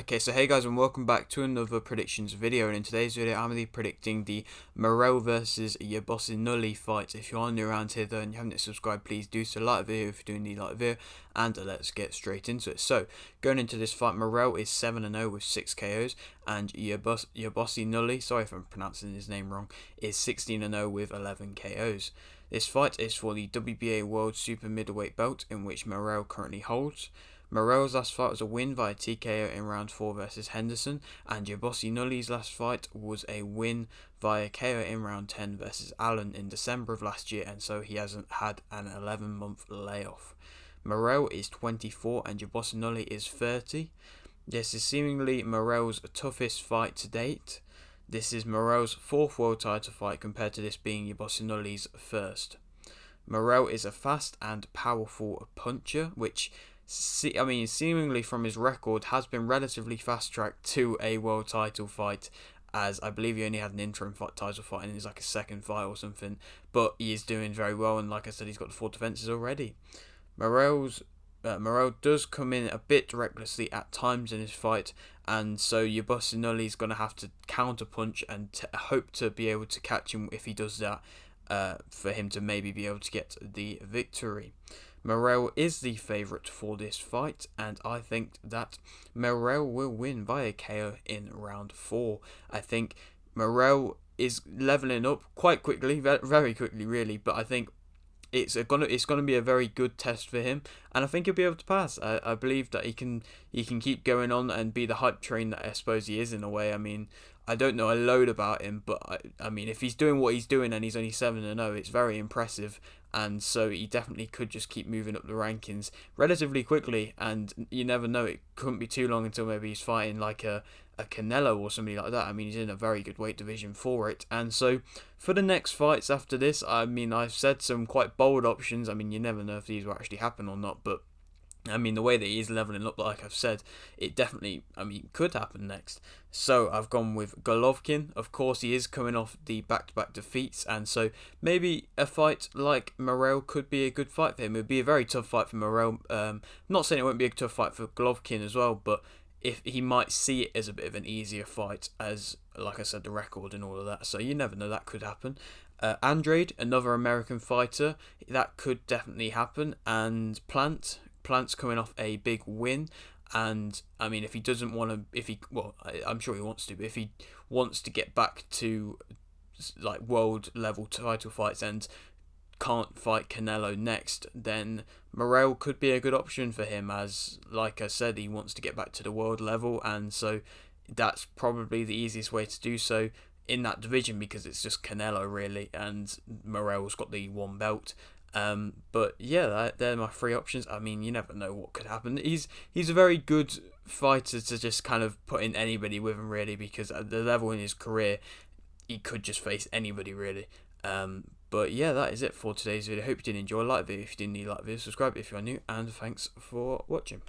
Okay, so hey guys, and welcome back to another predictions video. And in today's video, I'm going to be predicting the Morrell versus Yerbossynuly fight. If you're new around here though and you haven't subscribed, please do so. Like the video if you're doing the like video, and let's get straight into it. So going into this fight, Morrell is 7-0 with 6 KOs, and Yerbossynuly, sorry if I'm pronouncing his name wrong, is 16-0 with 11 KOs. This fight is for the WBA World Super Middleweight belt, in which Morrell currently holds. Morrell's last fight was a win via TKO in round 4 versus Henderson, and Yerbossynuly's last fight was a win via KO in round 10 versus Allen in December of last year, and so he hasn't had an 11-month layoff. Morrell is 24 and Yerbossynuly is 30. This is seemingly Morrell's toughest fight to date. This is Morrell's 4th world title fight compared to this being Yerbossynuly's 1st. Morrell is a fast and powerful puncher, which seemingly from his record has been relatively fast-tracked to a world title fight, as I believe he only had an interim title fight and it's like a second fight or something, but he is doing very well, and like I said, he's got the 4 defenses already. Morrell does come in a bit recklessly at times in his fight, and so Yerbossynuly is going to have to counter punch and hope to be able to catch him if he does that, for him to maybe be able to get the victory. Morrell is the favourite for this fight, and I think that Morrell will win via KO in round 4. I think Morrell is levelling up quite quickly, very quickly really, but I think it's gonna be a very good test for him, and I think he'll be able to pass. I believe that he can keep going on and be the hype train that I suppose he is in a way. I mean, I don't know a load about him, but I mean, if he's doing what he's doing and he's only 7-0, it's very impressive, and so he definitely could just keep moving up the rankings relatively quickly, and you never know, it couldn't be too long until maybe he's fighting like a Canelo or somebody like that. I mean, he's in a very good weight division for it, and so for the next fights after this, I mean, I've said some quite bold options. I mean, you never know if these will actually happen or not, but I mean, the way that he is levelling up, like I've said, it definitely, could happen next. So I've gone with Golovkin. Of course, he is coming off the back-to-back defeats, and so maybe a fight like Morrell could be a good fight for him. It would be a very tough fight for Morrell. I'm not saying it won't be a tough fight for Golovkin as well, but if he might see it as a bit of an easier fight, as, like I said, the record and all of that. So you never know, that could happen. Andrade, another American fighter, that could definitely happen. And Plant's coming off a big win, and I mean, if he doesn't want to, I'm sure he wants to, but if he wants to get back to like world level title fights and can't fight Canelo next, then Morrell could be a good option for him, as like I said, he wants to get back to the world level, and so that's probably the easiest way to do so in that division, because it's just Canelo really, and Morrell's got the 1 belt. But yeah, they're my 3 options. I mean, you never know what could happen. He's a very good fighter to just kind of put in anybody with him really, because at the level in his career, he could just face anybody really. But yeah, that is it for today's video. Hope you did enjoy. Like the video if you didn't, like the video, subscribe if you are new, and thanks for watching.